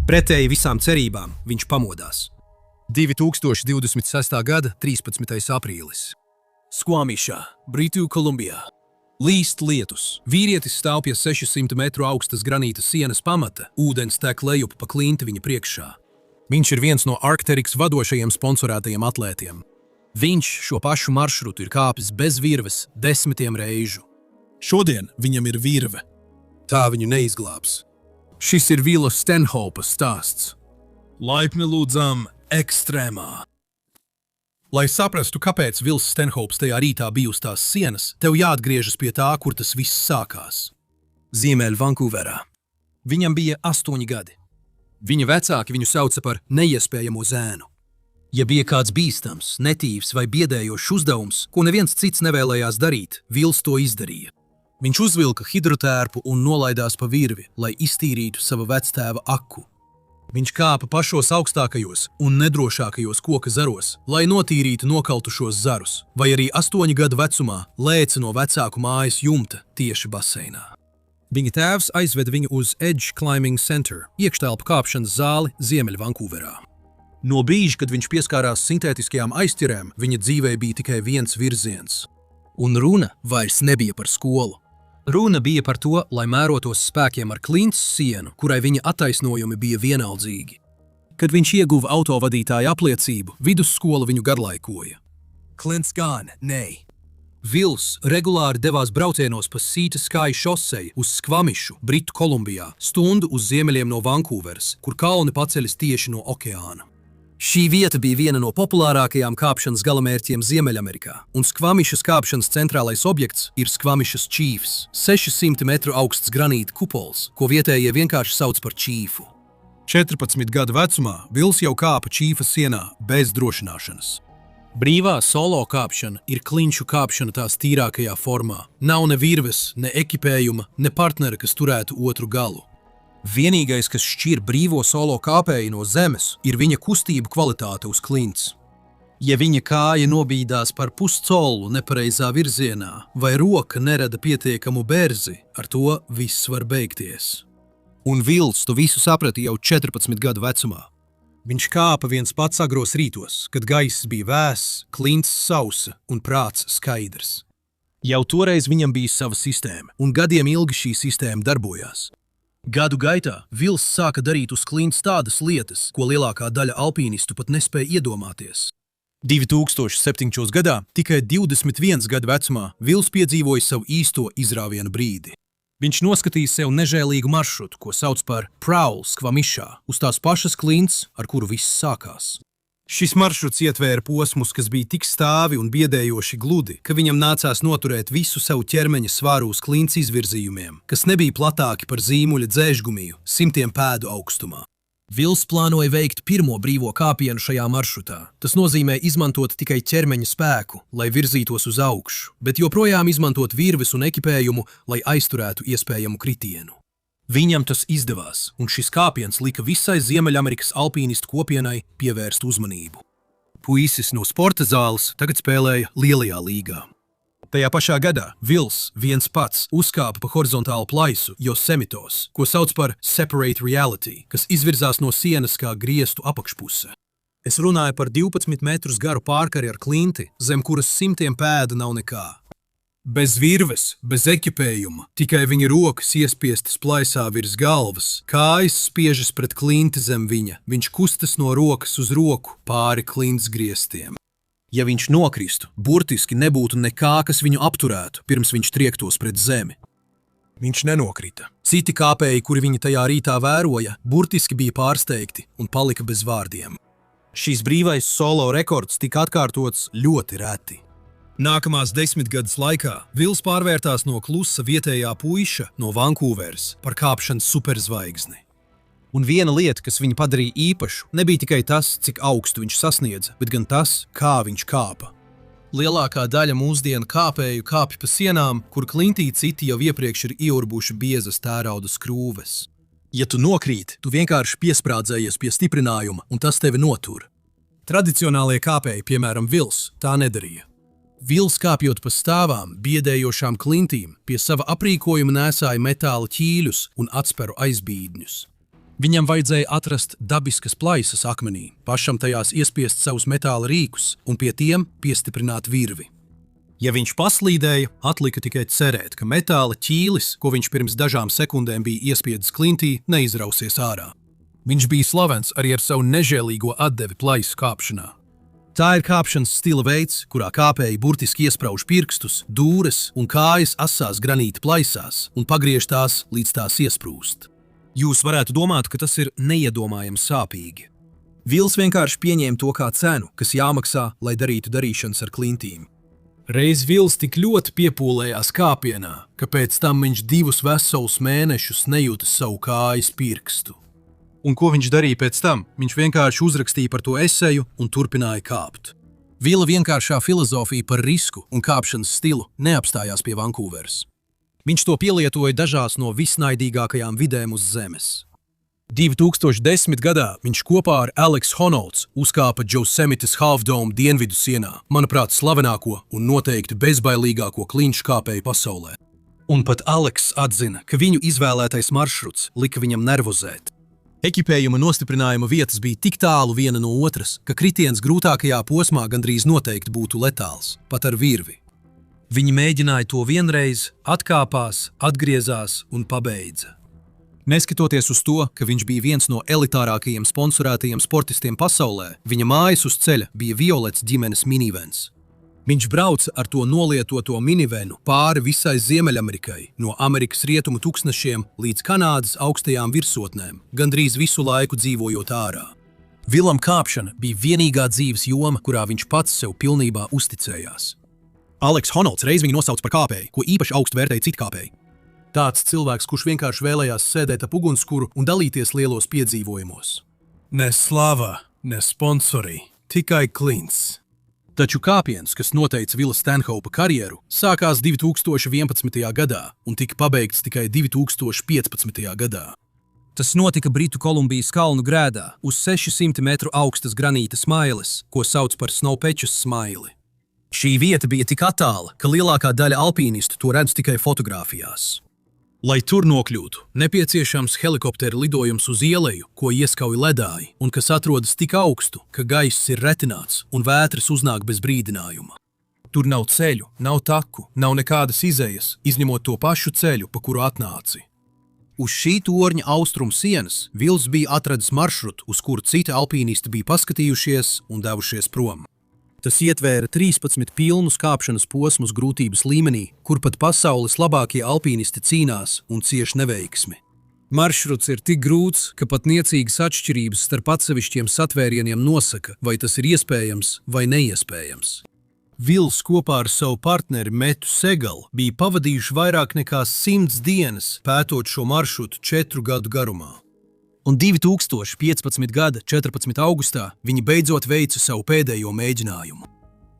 Pretēji visām cerībām viņš pamodās. 2026. gada 13. aprīlis. Skvamišā, Britu Kolumbijā. Līst lietus. Vīrietis stāv pie 600 metru augstas granīta sienas pamata, ūdens tek lejup pa klinti viņa priekšā. Viņš ir viens no Arc'teryx vadošajiem sponsorētajiem atlētiem. Viņš šo pašu maršrutu ir kāpis bez virves 10 reižu. Šodien viņam ir virve. Tā viņu neizglābs. Šis ir Vila Stenhopa stāsts. Laipni lūdzam ekstrēmā. Lai saprastu, kāpēc Vils Stenhops tajā rītā bija uz tās sienas, tev jāatgriežas pie tā, kur tas viss sākās. Ziemeļ Vankūverā. Viņam bija 8 gadi. Viņa vecāki viņu sauca par neiespējamo zēnu. Ja bija kāds bīstams, netīvs vai biedējošs uzdevums, ko neviens cits nevēlējās darīt, Vils to izdarīja. Viņš uzvilka hidrotērpu un nolaidās pa virvi, lai iztīrītu sava vectēva aku. Viņš kāpa pašos augstākajos un nedrošākajos koka zaros, lai notīrītu nokaltušos zarus, vai arī 8 gadu vecumā lēca no vecāku mājas jumta tieši baseinā. Viņa tēvs aizveda viņu uz Edge Climbing Center, iekštelpu kāpšanas zāli Ziemeļ Vankūverā. No brīža, kad viņš pieskārās sintētiskajām aizķirēm, viņa dzīvē bija tikai viens virziens. Un runa vairs nebija par skolu. Runa bija par to, lai mērotos spēkiem ar klints sienu, kurai viņa attaisnojumi bija vienaldzīgi. Kad viņš ieguva autovadītāja apliecību, vidusskola viņu garlaikoja. Klints gan, nē. Vils regulāri devās braucienos pa Sea to Sky šoseju uz Skvamišu, Britu Kolumbijā, stundu uz ziemeļiem no Vankūveras, kur kalni paceļas tieši no okeāna. Šī vieta bija viena no populārākajām kāpšanas galamērķiem Ziemeļamerikā, un Skvamišas kāpšanas centrālais objekts ir Skvamišas Chiefs, 600 metru augsts granīta kupols, ko vietējie vienkārši sauc par Chiefu. 14 gadu vecumā Vils jau kāpa Chiefa sienā bez drošināšanas. Brīvā solo kāpšana ir klinšu kāpšana tās tīrākajā formā. Nav ne virves, ne ekipējuma, ne partnera, kas turētu otru galu. Vienīgais, kas šķir brīvo solo kāpēju no zemes, ir viņa kustību kvalitāte uz klints. Ja viņa kāja nobīdās par puscolu nepareizā virzienā, vai roka nerada pietiekamu berzi, ar to viss var beigties. Un Vils to visu saprata jau 14 gadu vecumā. Viņš kāpa viens pats agros rītos, kad gaiss bija vēss, klints sausa un prāts skaidrs. Jau toreiz viņam bija sava sistēma, un gadiem ilgi šī sistēma darbojās. Gadu gaitā Vils sāka darīt uz klints tādas lietas, ko lielākā daļa alpīnistu pat nespēja iedomāties. 2007. gadā, tikai 21 gadu vecumā, Vils piedzīvoja savu īsto izrāvienu brīdi. Viņš noskatīja sev nežēlīgu maršrutu, ko sauc par Prowl Skvamišā, uz tās pašas klints, ar kuru viss sākās. Šis maršruts ietvēra posmus, kas bija tik stāvi un biedējoši gludi, ka viņam nācās noturēt visu savu ķermeņa svaru uz klints izvirzījumiem, kas nebija platāki par zīmuļa dzēžgumiju 100 pēdu augstumā. Vils plānoja veikt pirmo brīvo kāpienu šajā maršrutā. Tas nozīmē izmantot tikai ķermeņa spēku, lai virzītos uz augšu, bet joprojām izmantot virves un ekipējumu, lai aizturētu iespējamu kritienu. Viņam tas izdevās, un šis kāpiens lika visai Ziemeļamerikas alpīnistu kopienai pievērst uzmanību. Puisis no sporta zāles tagad spēlēja lielajā līgā. Tajā pašā gadā Vils viens pats uzkāpa pa horizontālu plaisu Josemitos, ko sauc par Separate Reality, kas izvirzās no sienas kā griestu apakšpuse. Es runāju par 12 metrus garu pārkari ar klinti, zem kuras 100 pēda nav nekā. Bez virves, bez ekipējuma, tikai viņa rokas iespiestas plaisā virs galvas, kājas spiežas pret klinti zem viņa, viņš kustas no rokas uz roku pāri klints griestiem. Ja viņš nokristu, burtiski nebūtu nekā, kas viņu apturētu, pirms viņš triektos pret zemi. Viņš nenokrita. Citi kāpēji, kuri viņu tajā rītā vēroja, burtiski bija pārsteigti un palika bez vārdiem. Šīs brīvais solo rekords tika atkārtots ļoti reti. Nākamās 10 gadus laikā Vils pārvērtās no klusa vietējā puiša no Vankūveras par kāpšanas superzvaigzni. Un viena lieta, kas viņu padarīja īpašu, nebija tikai tas, cik augstu viņš sasniedza, bet gan tas, kā viņš kāpa. Lielākā daļa mūsdienu kāpēju kāpj pa sienām, kur klintī citi jau iepriekš ir ieurbuši biezas tērauda skrūves. Ja tu nokrīt, tu vienkārši piesprādzējies pie stiprinājuma, un tas tevi notur. Tradicionālie kāpēji, piemēram Vils, tā nedarīja. Vils kāpjot pa stāvām, biedējošām klintīm, pie sava aprīkojuma nēsāja metāla ķīļus un atsperu aizbīdņus. Viņam vajadzēja atrast dabiskas plaisas akmenī, pašam tajās iespiest savus metāla rīkus un pie tiem piestiprināt virvi. Ja viņš paslīdēja, atlika tikai cerēt, ka metāla ķīlis, ko viņš pirms dažām sekundēm bija iespiedis klintī, neizrausies ārā. Viņš bija slavens arī ar savu nežēlīgo atdevi plaisu kāpšanā. Tā ir kāpšanas stila veids, kurā kāpēji burtiski iesprauž pirkstus, dūres un kājas asās granīta plaisās un pagriež tās, līdz tās iesprūst. Jūs varētu domāt, ka tas ir neiedomājami sāpīgi. Vils vienkārši pieņēma to kā cenu, kas jāmaksā, lai darītu darīšanas ar klintīm. Reiz Vils tik ļoti piepūlējās kāpienā, ka pēc tam viņš 2 veselus mēnešus nejūta savu kājas pirkstu. Un ko viņš darīja pēc tam? Viņš vienkārši uzrakstīja par to eseju un turpināja kāpt. Vila vienkāršā filozofija par risku un kāpšanas stilu neapstājās pie Vankūveras. Viņš to pielietoja dažās no visnaidīgākajām vidēm uz zemes. 2010. gadā viņš kopā ar Aleksu Honolds uzkāpa Josemites Half Dome dienvidu sienā, manuprāt, slavenāko un noteikti bezbailīgāko klinšu kāpēju pasaulē. Un pat Aleks atzina, ka viņu izvēlētais maršruts lika viņam nervozēt. Ekipējuma nostiprinājuma vietas bija tik tālu viena no otras, ka kritiens grūtākajā posmā gandrīz noteikti būtu letāls, pat ar virvi. Viņi mēģināja to vienreiz, atkāpās, atgriezās un pabeidza. Neskatoties uz to, ka viņš bija viens no elitārākajiem sponsorētajiem sportistiem pasaulē, viņa mājas uz ceļa bija violets ģimenes minivens. Viņš brauca ar to nolietoto minivenu pāri visai Ziemeļamerikai, no Amerikas rietumu tuksnešiem līdz Kanādas augstajām virsotnēm, gandrīz visu laiku dzīvojot ārā. Vilam kāpšana bija vienīgā dzīves joma, kurā viņš pats sev pilnībā uzticējās. Aleks Honolds reiz viņu nosauca par kāpēju, ko īpaši augstu vērtēja citi kāpēji. Tāds cilvēks, kurš vienkārši vēlējās sēdēt ap ugunskura un dalīties lielos piedzīvojumos. Ne slava, ne sponsori, tikai klints. Taču kāpiens, kas noteica Vila Stanhopa karjeru, sākās 2011. gadā un tika pabeigts tikai 2015. gadā. Tas notika Britu Kolumbijas kalnu grēdā uz 600 metru augstas granīta smailes, ko sauc par Snowpatches smaili. Šī vieta bija tik attāla, ka lielākā daļa alpīnistu to redz tikai fotogrāfijās. Lai tur nokļūtu, nepieciešams helikoptera lidojums uz ieleju, ko ieskauj ledāji, un kas atrodas tik augstu, ka gaiss ir retināts un vētras uznāk bez brīdinājuma. Tur nav ceļu, nav taku, nav nekādas izejas, izņemot to pašu ceļu, pa kuru atnāci. Uz šī torņa austrumu sienas Vils bija atradis maršrutu, uz kuru citi alpīnisti bija paskatījušies un devušies prom. Tas ietvēra 13 pilnus kāpšanas posmus grūtības līmenī, kur pat pasaules labākie alpīnisti cīnās un cieš neveiksmi. Maršruts ir tik grūts, ka pat niecīgas atšķirības starp atsevišķiem satvērieniem nosaka, vai tas ir iespējams vai neiespējams. Vils kopā ar savu partneri Metu Segalu bija pavadījuši vairāk nekā 100 dienas pētot šo maršrutu 4 gadu garumā. Un 2015. gada 14. augustā viņi beidzot veica savu pēdējo mēģinājumu.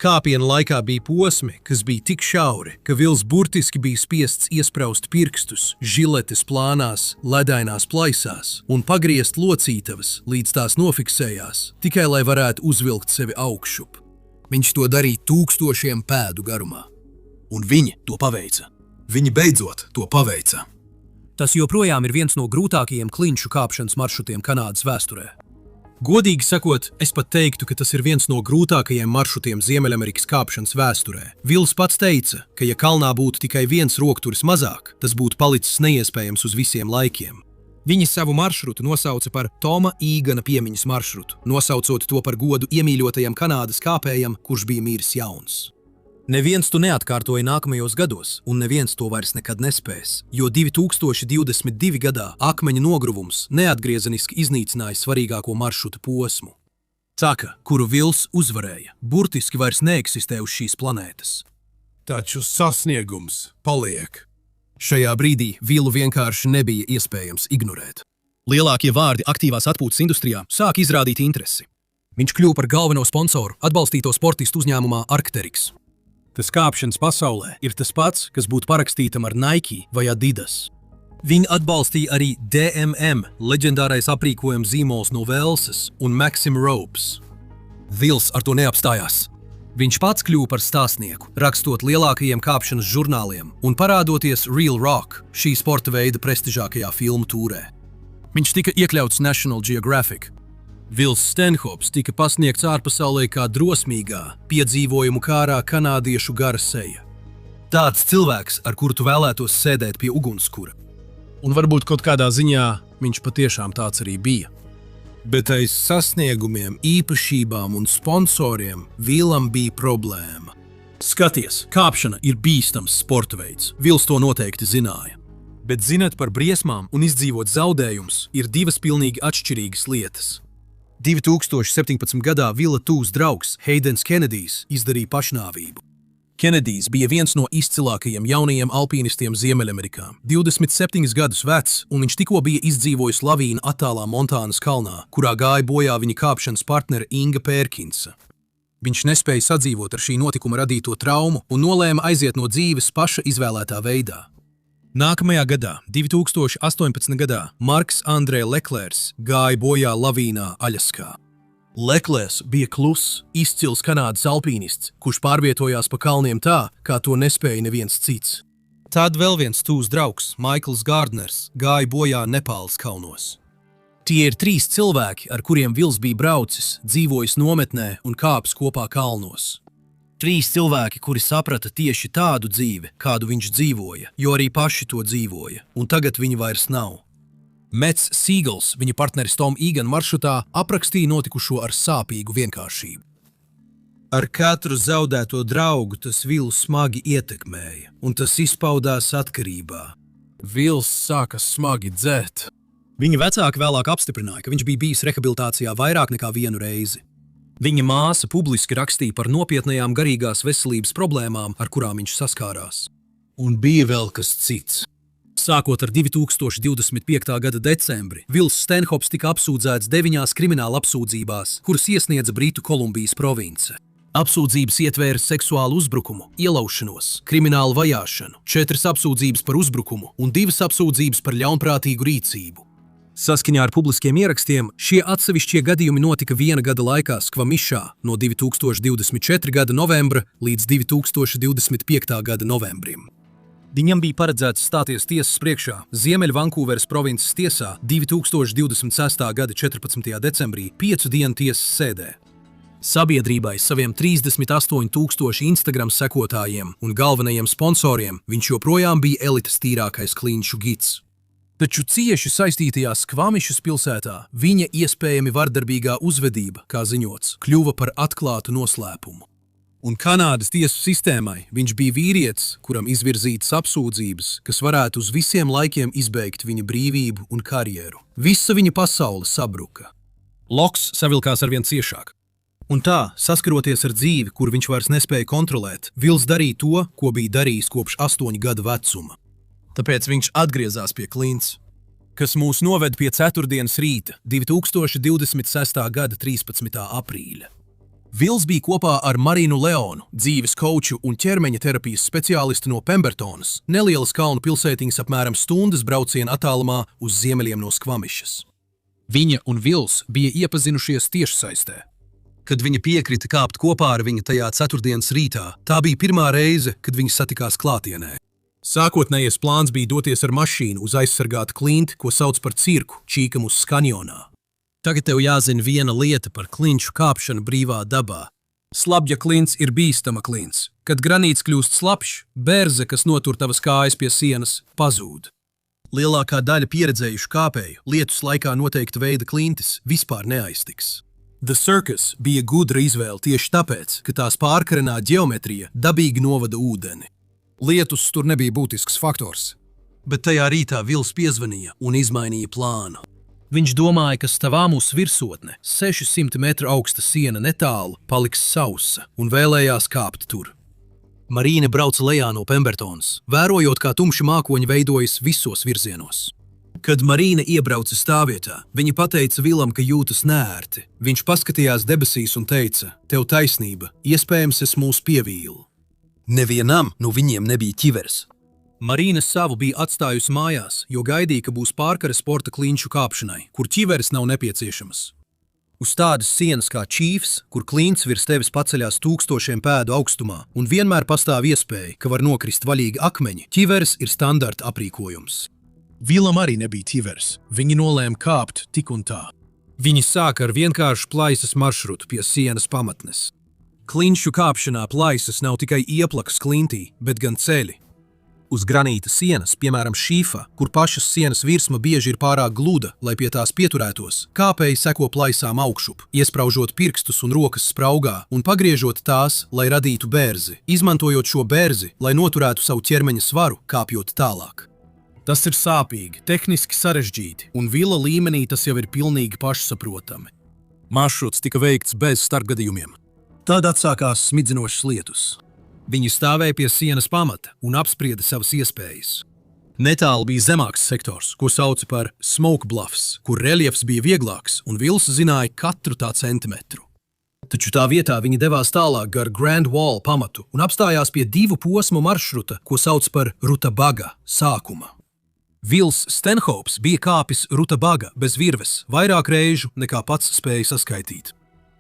Kāpiena laikā bija posmi, kas bija tik šauri, ka Vils burtiski bija spiests iespraust pirkstus, žiletes plānās, ledainās plaisās un pagriezt locītavas, līdz tās nofiksējās, tikai lai varētu uzvilkt sevi augšup. Viņš to darīja 1000 pēdu garumā. Un viņi to paveica. Viņi beidzot to paveica. Tas joprojām ir viens no grūtākajiem klinšu kāpšanas maršrutiem Kanādas vēsturē. Godīgi sakot, es pat teiktu, ka tas ir viens no grūtākajiem maršrutiem Ziemeļamerikas kāpšanas vēsturē. Vils pats teica, ka ja kalnā būtu tikai viens rokturis mazāk, tas būtu palicis neiespējams uz visiem laikiem. Viņi savu maršrutu nosauca par Toma Īgana piemiņas maršrutu, nosaucot to par godu iemīļotajam Kanādas kāpējam, kurš bija miris jauns. Neviens to neatkārtoja nākamajos gados, un neviens to vairs nekad nespēs, jo 2022. gadā akmeņa nogruvums neatgriezeniski iznīcināja svarīgāko maršruta posmu. Taka, kuru Vils uzvarēja, burtiski vairs neeksistē uz šīs planētas. Taču sasniegums paliek. Šajā brīdī Vilu vienkārši nebija iespējams ignorēt. Lielākie vārdi aktīvās atpūtas industrijā sāk izrādīt interesi. Viņš kļuva par galveno sponsoru atbalstīto sportistu uzņēmumā Arc'teryx. Tas kāpšanas pasaulē ir tas pats, kas būtu parakstītam ar Nike vai Adidas. Viņi atbalstīja arī DMM, leģendārais aprīkojuma zīmols no Velsas, un Maxim Ropes. Vils ar to neapstājās. Viņš pats kļuva par stāstnieku, rakstot lielākajiem kāpšanas žurnāliem un parādoties Real Rock, šī sporta veida prestižākajā filmu tūrē. Viņš tika iekļauts National Geographic. Vils Stenhops tika pasniegts ārpasaulē kā drosmīgā, piedzīvojumu kārā kanādiešu gara seja. Tāds cilvēks, ar kuru tu vēlētos sēdēt pie ugunskura. Un varbūt kaut kādā ziņā viņš patiešām tāds arī bija. Bet aiz sasniegumiem, īpašībām un sponsoriem Vilam bija problēma. Skaties, kāpšana ir bīstams sporta veids. Vils to noteikti zināja. Bet zināt par briesmām un izdzīvot zaudējumus ir divas pilnīgi atšķirīgas lietas. 2017. gadā Vila tūs draugs Heidens Kenedijs izdarīja pašnāvību. Kenedijs bija viens no izcilākajiem jaunajiem alpīnistiem Ziemeļamerikā. 27 gadus vecs, un viņš tikko bija izdzīvojis lavīnu attālā Montānas kalnā, kurā gāja bojā viņa kāpšanas partnere Inga Pērkinsa. Viņš nespēja sadzīvot ar šī notikuma radīto traumu un nolēma aiziet no dzīves paša izvēlētā veidā. Nākamajā gadā, 2018. gadā, Marks Andrē Leklērs gāja bojā lavīnā Aļaskā. Leklērs bija kluss, izcils Kanādas alpīnists, kurš pārvietojās pa kalniem tā, kā to nespēja neviens cits. Tad vēl viens tūs draugs, Maikls Gārdners, gāja bojā Nepāles kalnos. Tie ir 3 cilvēki, ar kuriem Vils bija braucis, dzīvojis nometnē un kāpis kopā kalnos. 3 cilvēki, kuri saprata tieši tādu dzīvi, kādu viņš dzīvoja, jo arī paši to dzīvoja, un tagad viņi vairs nav. Mets Sīgls, viņa partneris Tom Egan maršrutā, aprakstīja notikušo ar sāpīgu vienkāršību. Ar katru zaudēto draugu tas Vilu smagi ietekmēja, un tas izpaudās atkarībā. Vils sāka smagi dzert. Viņa vecāki vēlāk apstiprināja, ka viņš bija bijis rehabilitācijā vairāk nekā vienu reizi. Viņa māsa publiski rakstīja par nopietnajām garīgās veselības problēmām, ar kurām viņš saskārās. Un bija vēl kas cits. Sākot ar 2025. gada decembri, Vils Stenhops tika apsūdzēts 9 krimināla apsūdzībās, kuras iesniedza Britu Kolumbijas province. Apsūdzības ietvēra seksuālu uzbrukumu, ielaušanos, kriminālu vajāšanu, 4 apsūdzības par uzbrukumu un 2 apsūdzības par ļaunprātīgu rīcību. Saskaņā ar publiskiem ierakstiem, šie atsevišķie gadījumi notika 1 gada laikā Skvamišā no 2024. gada novembra līdz 2025. gada novembrim. Viņam bija paredzēts stāties tiesas priekšā Ziemeļvankūveras provinces tiesā 2026. gada 14. decembrī 5 dienu tiesas sēdē. Sabiedrībai, saviem 38,000 Instagram sekotājiem un galvenajiem sponsoriem viņš joprojām bija elites tīrākais klinšu gids. Taču cieši saistītajā Skvamišas pilsētā viņa iespējami vardarbīgā uzvedība, kā ziņots, kļuva par atklātu noslēpumu. Un Kanādas tiesu sistēmai viņš bija vīrietis, kuram izvirzītas apsūdzības, kas varētu uz visiem laikiem izbeigt viņa brīvību un karjeru. Visa viņa pasaule sabruka. Loks savilkās arvien ciešāk. Un tā, saskaroties ar dzīvi, kur viņš vairs nespēja kontrolēt, Vils darīja to, ko bija darījis kopš 8 gadu vecuma. Tāpēc viņš atgriezās pie klints, kas mūs noved pie 4. rīta, 2026. gada 13. aprīļa. Vils bija kopā ar Marinu Leonu, dzīves kauču un ķermeņa terapijas speciālistu no Pembertonas, nelielas kalnu pilsētiņas apmēram stundas brauciena attālumā uz ziemeļiem no Skvamišas. Viņa un Vils bija iepazinušies tiešsaistē. Kad viņa piekrita kāpt kopā ar viņu tajā 4. rītā, tā bija pirmā reize, kad viņi satikās klātienē. Sākotnējais plāns bija doties ar mašīnu uz aizsargātu klinti, ko sauc par cirku, Čīkamus kanjonā. Tagad tev jāzina viena lieta par klinšu kāpšanu brīvā dabā. Slapja klints ir bīstama klints. Kad granīts kļūst slapjš, bērze, kas notur tavas kājas pie sienas, pazūd. Lielākā daļa pieredzējušu kāpēju lietus laikā noteikta veida klintis vispār neaiztiks. The Circus bija gudra izvēle tieši tāpēc, ka tās pārkarenā ģeometrija dabīgi novada ūdeni. Lietus tur nebija būtisks faktors, bet tajā rītā Vils piezvanīja un izmainīja plānu. Viņš domāja, ka stāvāmus virsotne, 600 metru augsta siena netālu, paliks sausa un vēlējās kāpt tur. Marīne brauca lejā no Pembertonas, vērojot, kā tumši mākoņi veidojas visos virzienos. Kad Marīne iebrauca stāvvietā, viņa pateica Vilam, ka jūtas neērti. Viņš paskatījās debesīs un teica, tev taisnība, iespējams es mūs pievīlu. Nevienam no viņiem nebija ķivers. Marīne savu bija atstājusi mājās, jo gaidīja, ka būs pārkare sporta klinšu kāpšanai, kur ķiveres nav nepieciešamas. Uz tādas sienas kā čīfs, kur klints virs tevis paceļās 1000 pēdu augstumā un vienmēr pastāv iespēja, ka var nokrist vaļīgi akmeņi, ķiveres ir standarta aprīkojums. Vilam arī nebija ķivers. Viņi nolēma kāpt tik un tā. Viņi sāka ar vienkāršu plaisas maršrutu pie sienas pamatnes. Klinšu kāpšanā plaisas nav tikai ieplakas klintī, bet gan ceļi. Uz granīta sienas, piemēram šīfa, kur pašas sienas virsma bieži ir pārāk gluda, lai pie tās pieturētos, kāpēji seko plaisām augšup, iespraužot pirkstus un rokas spraugā un pagriežot tās, lai radītu bērzi, izmantojot šo bērzi, lai noturētu savu ķermeņa svaru, kāpjot tālāk. Tas ir sāpīgi, tehniski sarežģīti, un vila līmenī tas jau ir pilnīgi pašsaprotami. Maršruts tika veikts bez starpgadījumiem. Tad atsākās smidzinošas lietus. Viņi stāvēja pie sienas pamata un apsprieda savas iespējas. Netālu bija zemāks sektors, ko sauca par smoke bluffs, kur reljefs bija vieglāks un Vils zināja katru tā centimetru. Taču tā vietā viņi devās tālāk gar Grand Wall pamatu un apstājās pie 2 posmu maršruta, ko sauc par Rutabaga sākuma. Vils Stenhopes bija kāpis Rutabaga bez virves vairāk reižu nekā pats spēja saskaitīt.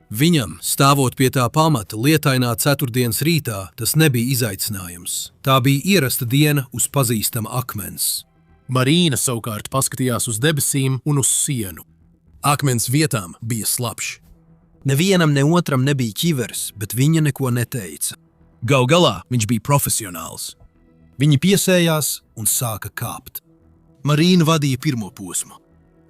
Viņam, stāvot pie tā pamata lietainā ceturtdienas rītā, tas nebija izaicinājums. Tā bija ierasta diena uz pazīstama akmens. Marīna savukārt paskatījās uz debesīm un uz sienu. Akmens vietām bija slapjš. Nevienam ne otram nebija ķivers, bet viņa neko neteica. Gal galā viņš bija profesionāls. Viņi piesējās un sāka kāpt. Marīna vadīja pirmo posmu.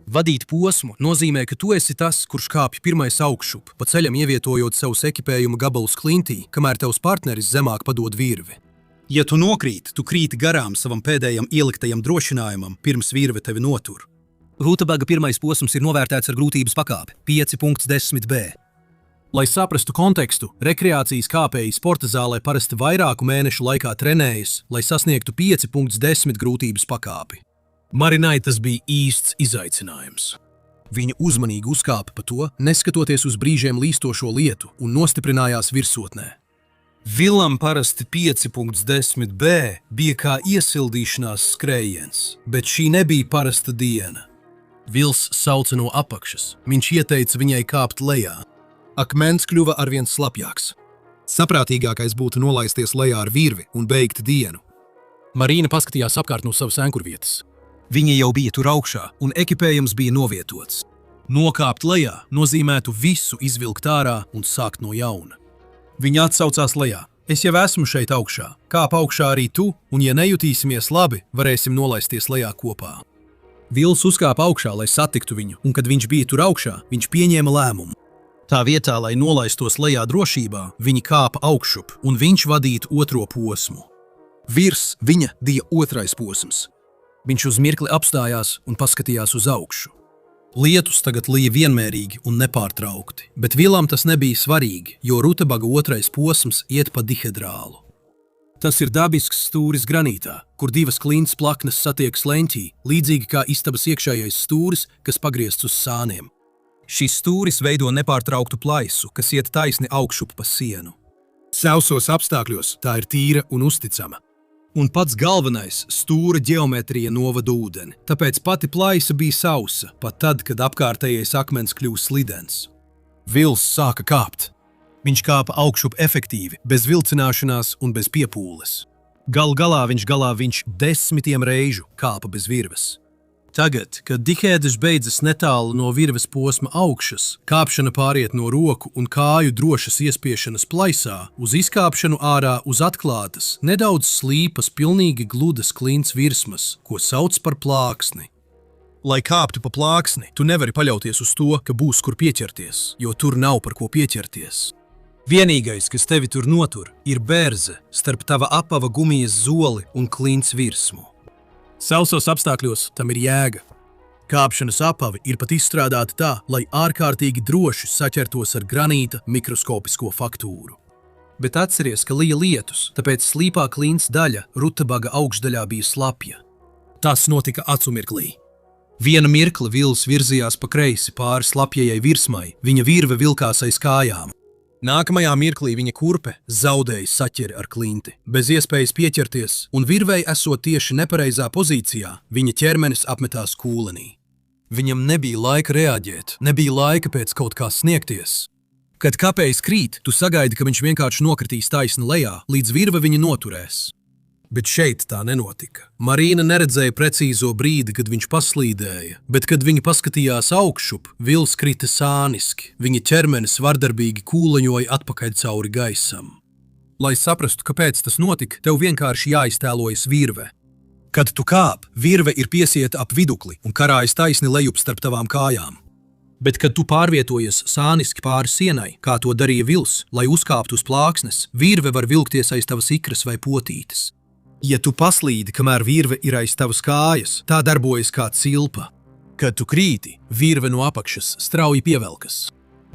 Vadīt posmu nozīmē, ka tu esi tas, kurš kāpj pirmais augšup, pa ceļam ievietojot savus ekipējuma gabalus klintī, kamēr tavs partneris zemāk padod virvi. Ja tu nokrīt, tu krīti garām savam pēdējam ieliktajam drošinājumam, pirms virve tevi notur. Rutabaga pirmais posms ir novērtēts ar grūtības pakāpi 5.10b. Lai saprastu kontekstu, rekreācijas kāpēji sporta zālē parasti vairāku mēnešu laikā trenējas, lai sasniegtu 5.10 grūtības pakāpi. Marinai tas bija īsts izaicinājums. Viņa uzmanīgi uzkāpa pa to, neskatoties uz brīžiem līstošo lietu un nostiprinājās virsotnē. Vilam parasti 5.10b bija kā iesildīšanās skrējiens, bet šī nebija parasta diena. Vils sauca no apakšas, viņš ieteica viņai kāpt lejā. Akmens kļuva arvien slapjāks. Saprātīgākais būtu nolaisties lejā ar virvi un beigt dienu. Marīna paskatījās apkārt no savas ankurvietas. Viņa jau bija tur augšā, un ekipējums bija novietots. Nokāpt lejā nozīmētu visu izvilkt ārā un sākt no jauna. Viņa atsaucās lejā. Es jau esmu šeit augšā. Kāp augšā arī tu, un ja nejutīsimies labi, varēsim nolaisties lejā kopā. Vils uzkāpa augšā, lai satiktu viņu, un kad viņš bija tur augšā, viņš pieņēma lēmumu. Tā vietā, lai nolaistos lejā drošībā, viņi kāpa augšup, un viņš vadītu otro posmu. Virs viņa bija otrais posms. Viņš uz mirkli apstājās un paskatījās uz augšu. Lietus tagad lija vienmērīgi un nepārtraukti, bet Vilam tas nebija svarīgi, jo Rutabaga otrais posms iet pa dihedrālu. Tas ir dabisks stūris granītā, kur 2 klints plaknes satiekas leņķī, līdzīgi kā istabas iekšējais stūris, kas pagriezts uz sāniem. Šis stūris veido nepārtrauktu plaisu, kas iet taisni augšup pa sienu. Sausos apstākļos tā ir tīra un uzticama. Un pats galvenais – stūra ģeometrija novada ūdeni, tāpēc pati plaisa bija sausa, pat tad, kad apkārtējais akmens kļuva slidens. Vils sāka kāpt. Viņš kāpa augšup efektīvi, bez vilcināšanās un bez piepūles. Gal galā viņš 10 reižu kāpa bez virves. Tagad, kad dihēdis beidzas netālu no virves posma augšas, kāpšana pāriet no roku un kāju drošas iespiešanas plaisā uz izkāpšanu ārā uz atklātas, nedaudz slīpas, pilnīgi gludas klints virsmas, ko sauc par plāksni. Lai kāptu pa plāksni, tu nevari paļauties uz to, ka būs kur pieķerties, jo tur nav par ko pieķerties. Vienīgais, kas tevi tur notur, ir bērze starp tava apava gumijas zoli un klints virsmu. Sausos apstākļos tam ir jēga. Kāpšanas apavi ir pat izstrādāti tā, lai ārkārtīgi droši saķertos ar granīta mikroskopisko faktūru. Bet atceries, ka lija lietus, tāpēc slīpā klints daļa Rutabaga augšdaļā bija slapja. Tas notika acu mirklī. Viena mirkli Vils virzījās pa kreisi pāri slapjajai virsmai, viņa virve vilkās aiz kājām. Nākamajā mirklī viņa kurpe zaudēja saķeri ar klinti, bez iespējas pieķerties, un virvei esot tieši nepareizā pozīcijā, viņa ķermenis apmetās kūlenī. Viņam nebija laika reaģēt, nebija laika pēc kaut kā sniegties. Kad kāpējs krīt, tu sagaidi, ka viņš vienkārši nokritīs taisni lejā, līdz virve viņu noturēs. Bet šeit tā nenotika. Marīna neredzēja precīzo brīdi, kad viņš paslīdēja, bet, kad viņa paskatījās augšup, Vils krita sāniski, viņa ķermenis vardarbīgi kūleņoja atpakaļ cauri gaisam. Lai saprastu, kāpēc tas notika, tev vienkārši jāiztēlojas virve. Kad tu kāp, virve ir piesieta ap vidukli un karājas taisni lejup starp tavām kājām. Bet, kad tu pārvietojies sāniski pāri sienai, kā to darīja Vils, lai uzkāptu uz plāksnes, virve var vilkties aiz tavas ikras vai potītes. Ja tu paslīdi, kamēr virve ir aiz tavas kājas, tā darbojas kā cilpa. Kad tu krīti, virve no apakšas strauji pievelkas.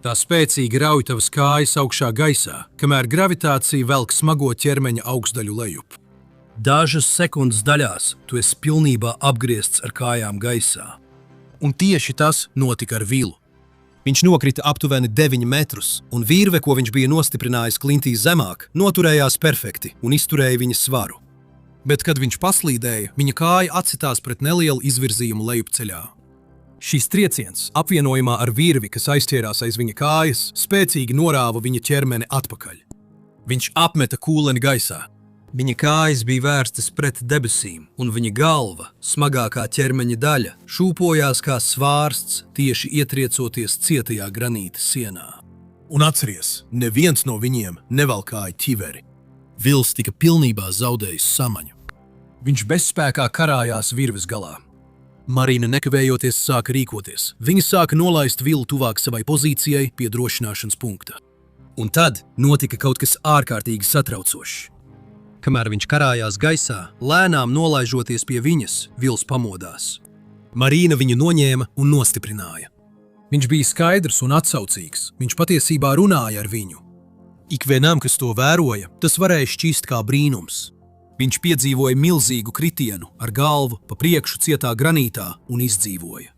Tā spēcīgi rauj tavas kājas augšā gaisā, kamēr gravitācija velk smago ķermeņa augšdaļu lejup. Dažas sekundes daļās tu esi pilnībā apgriezts ar kājām gaisā. Un tieši tas notika ar Vilu. Viņš nokrita aptuveni 9 metrus, un virve, ko viņš bija nostiprinājis klintī zemāk, noturējās perfekti un izturēja viņa svaru. Bet, kad viņš paslīdēja, viņa kāja atsitās pret nelielu izvirzījumu lejupceļā. Šis trieciens, apvienojumā ar virvi, kas aizķērās aiz viņa kājas, spēcīgi norāva viņa ķermeni atpakaļ. Viņš apmeta kūleni gaisā. Viņa kājas bija vērstas pret debesīm, un viņa galva, smagākā ķermeņa daļa, šūpojās kā svārsts, tieši ietriecoties cietajā granīta sienā. Un atceries, neviens no viņiem nevalkāja ķiveri. Vils tika pilnībā zaudējis samaņu. Viņš bezspēkā karājās virves galā. Marīna nekavējoties sāka rīkoties. Viņa sāka nolaist Vilu tuvāk savai pozīcijai pie drošināšanas punkta. Un tad notika kaut kas ārkārtīgi satraucošs. Kamēr viņš karājās gaisā, lēnām nolaižoties pie viņas, Vils pamodās. Marīna viņu noņēma un nostiprināja. Viņš bija skaidrs un atsaucīgs. Viņš patiesībā runāja ar viņu. Ikvienam, kas to vēroja, tas varēja šķist kā brīnums. Viņš piedzīvoja milzīgu kritienu ar galvu pa priekšu cietā granītā un izdzīvoja.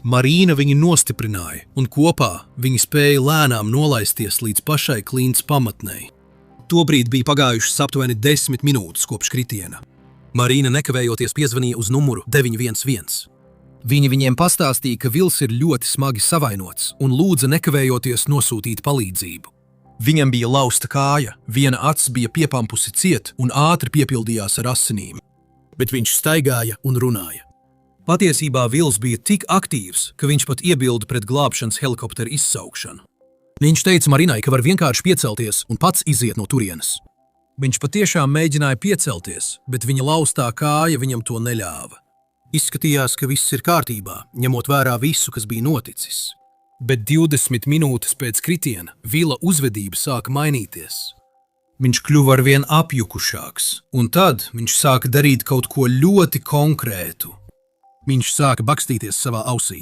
Marīna viņu nostiprināja, un kopā viņi spēja lēnām nolaisties līdz pašai klints pamatnei. Tobrīd bija pagājušas aptuveni 10 minūtes kopš kritiena. Marīna nekavējoties piezvanīja uz numuru 911. Viņa viņiem pastāstīja, ka Vils ir ļoti smagi savainots un lūdza nekavējoties nosūtīt palīdzību. Viņam bija lausta kāja, viena acs bija piepampusi ciet un ātri piepildījās ar asinīm. Bet viņš staigāja un runāja. Patiesībā Vils bija tik aktīvs, ka viņš pat iebilda pret glābšanas helikoptera izsaukšanu. Viņš teica Marinai, ka var vienkārši piecelties un pats iziet no turienes. Viņš patiešām mēģināja piecelties, bet viņa laustā kāja viņam to neļāva. Izskatījās, ka viss ir kārtībā, ņemot vērā visu, kas bija noticis. Bet 20 minūtes pēc kritiena Vila uzvedība sāka mainīties. Viņš kļuva arvien apjukušāks, un tad viņš sāka darīt kaut ko ļoti konkrētu. Viņš sāka bakstīties savā ausī.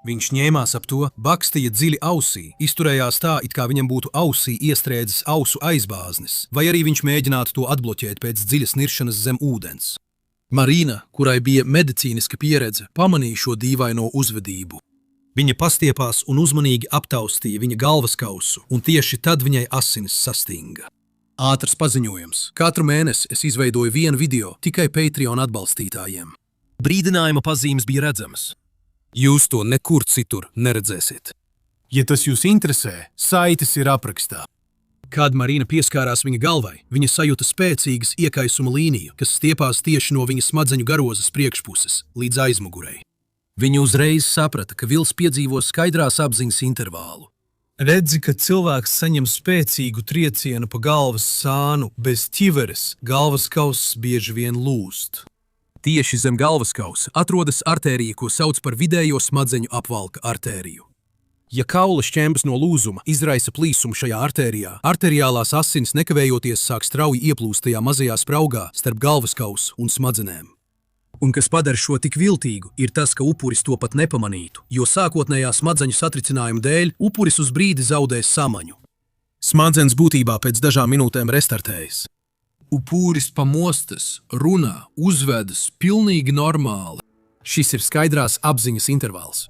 Viņš ņēmās ap to, bakstīja dziļi ausī, izturējās tā, it kā viņam būtu ausī iestrēdzis ausu aizbāznis, vai arī viņš mēģinātu to atbloķēt pēc dziļas niršanas zem ūdens. Marīna, kurai bija medicīniska pieredze, pamanīja šo dīvaino uzvedību. Viņa pastiepās un uzmanīgi aptaustīja viņa galvaskausu, un tieši tad viņai asinis sastinga. Ātrs paziņojums. Katru mēnesi es izveidoju vienu video tikai Patreon atbalstītājiem. Brīdinājuma pazīmes bija redzamas. Jūs to nekur citur neredzēsiet. Ja tas jūs interesē, saites ir aprakstā. Kad Marīna pieskārās viņa galvai, viņa sajuta spēcīgas iekaisuma līniju, kas stiepās tieši no viņa smadzeņu garozas priekšpuses līdz aizmugurei. Viņa uzreiz saprata, ka Vils piedzīvo skaidrās apziņas intervālu. Redzi, ka cilvēks saņem spēcīgu triecienu pa galvas sānu, bez ķiveres, galvaskauss bieži vien lūst. Tieši zem galvaskausa atrodas artērija, ko sauc par vidējo smadzeņu apvalka artēriju. Ja kaula šķembas no lūzuma izraisa plīsumu šajā artērijā, arteriālās asinis nekavējoties sāk strauji ieplūst tajā mazajā spraugā starp galvaskausu un smadzenēm. Un kas padara šo tik viltīgu, ir tas, ka upuris to pat nepamanītu, jo sākotnējā smadzeņu satricinājuma dēļ upuris uz brīdi zaudēs samaņu. Smadzenes būtībā pēc dažām minūtēm restartējas. Upuris pamostas, runā, uzvedas pilnīgi normāli. Šis ir skaidrās apziņas intervāls.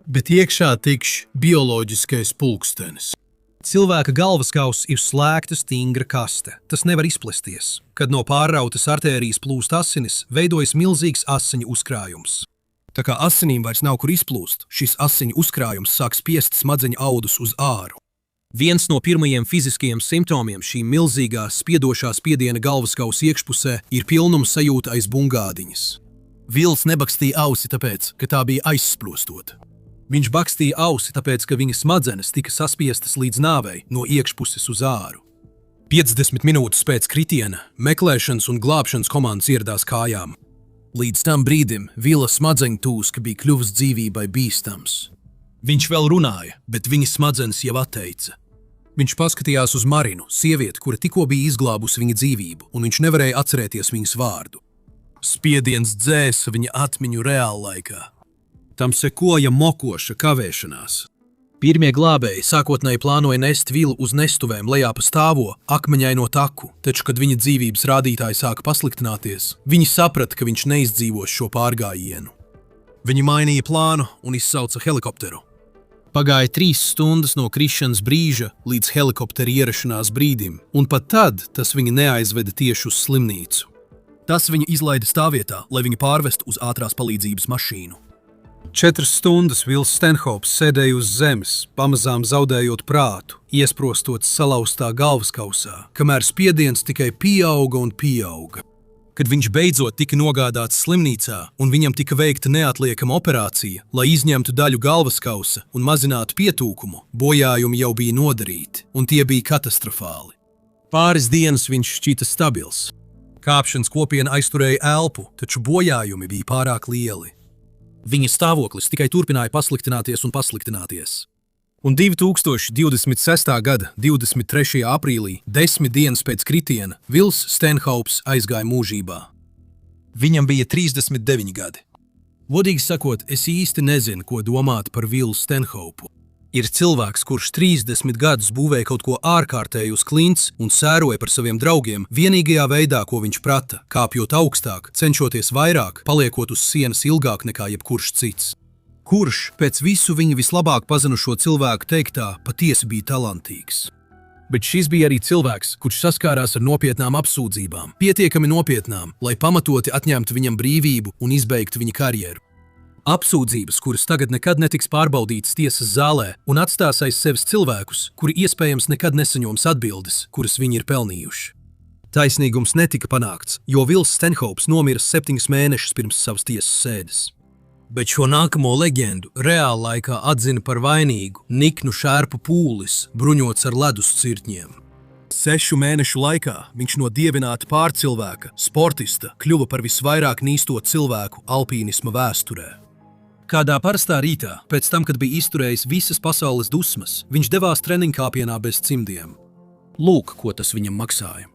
Bet iekšā tikš bioloģiskais pulkstenis. Cilvēka galvaskauss ir slēgta stingra kaste. Tas nevar izplesties. Kad no pārrautas artērijas plūst asinis, veidojas milzīgs asiņu uzkrājums. Tā kā asinīm vairs nav kur izplūst, šis asiņu uzkrājums sāk spiest smadzeņu audus uz āru. Viens no pirmajiem fiziskajiem simptomiem šī milzīgā spiedošā spiediena galvaskausa iekšpusē ir pilnuma sajūta aiz bungādiņas. Vils nebakstīja ausi tāpēc, ka tā bija aizsprostota. Viņš bakstīja ausi tāpēc, ka viņa smadzenes tika saspiestas līdz nāvei no iekšpuses uz āru. 50 minūtes pēc kritiena meklēšanas un glābšanas komandas ieradās kājām. Līdz tam brīdim Vila smadzeņu tūska bija kļuvis dzīvībai bīstams. Viņš vēl runāja, bet viņa smadzenes jau atteica. Viņš paskatījās uz Marinu, sievieti, kura tikko bija izglābusi viņa dzīvību, un viņš nevarēja atcerēties viņas vārdu. Spiediens dzēsa viņa atmiņu reāllaikā. Tam sekoja mokoša kavēšanās. Pirmie glābēji sākotnēji plānoja nest Vilu uz nestuvēm lejā pa stāvo akmeņaino taku, taču, kad viņa dzīvības rādītāji sāka pasliktināties, viņi saprata, ka viņš neizdzīvos šo pārgājienu. Viņi mainīja plānu un izsauca helikopteru. Pagāja 3 stundas no krišanas brīža līdz helikoptera ierašanās brīdim, un pat tad tas viņu neaizveda tieši uz slimnīcu. Tas viņu izlaida stāvvietā, lai viņu pārvestu uz ātrās palīdzības mašīnu. 4 stundas Vils Stenhoups sēdēja uz zemes, pamazām zaudējot prātu, iesprostot salauztā galvaskausā, kamēr spiediens tikai pieauga un pieauga. Kad viņš beidzot tika nogādāts slimnīcā un viņam tika veikta neatliekama operācija, lai izņemtu daļu galvaskausa un mazinātu pietūkumu, bojājumi jau bija nodarīti, un tie bija katastrofāli. Pāris dienas viņš šķita stabils. Kāpšanas kopiena aizturēja elpu, taču bojājumi bija pārāk lieli. Viņa stāvoklis tikai turpināja pasliktināties un pasliktināties. Un 2026. gada 23. aprīlī, 10 dienas pēc kritiena, Vils Stenhoups aizgāja mūžībā. Viņam bija 39 gadi. Godīgi sakot, es īsti nezinu, ko domāt par Vilu Stenhoupu. Ir cilvēks, kurš 30 gadus būvēja kaut ko ārkārtēju uz klints un sēroja par saviem draugiem vienīgajā veidā, ko viņš prata, kāpjot augstāk, cenšoties vairāk, paliekot uz sienas ilgāk nekā jebkurš cits. Kurš pēc visu viņa vislabāk pazinušo cilvēku teiktā patiesi bija talantīgs. Bet šis bija arī cilvēks, kurš saskārās ar nopietnām apsūdzībām, pietiekami nopietnām, lai pamatoti atņemtu viņam brīvību un izbeigtu viņa karjeru. Apsūdzības, kuras tagad nekad netiks pārbaudītas tiesas zālē un atstās aiz sevis cilvēkus, kuri iespējams nekad nesaņems atbildes, kuras viņi ir pelnījuši. Taisnīgums netika panākts, jo Vils Stenhoups nomira 7 mēnešus pirms savas tiesas sēdes. Bet šo nākamo leģendu reāla laikā atzina par vainīgu niknu šērpu pūlis, bruņots ar ledus cirtņiem. 6 mēnešu laikā viņš no dievināta pārcilvēka, sportista, kļuva par visvairāk nīsto cilvēku alpīnisma vēsturē. Kādā parastā rītā, pēc tam, kad bija izturējis visas pasaules dusmas, viņš devās treniņkāpienā bez cimdiem. Lūk, ko tas viņam maksāja.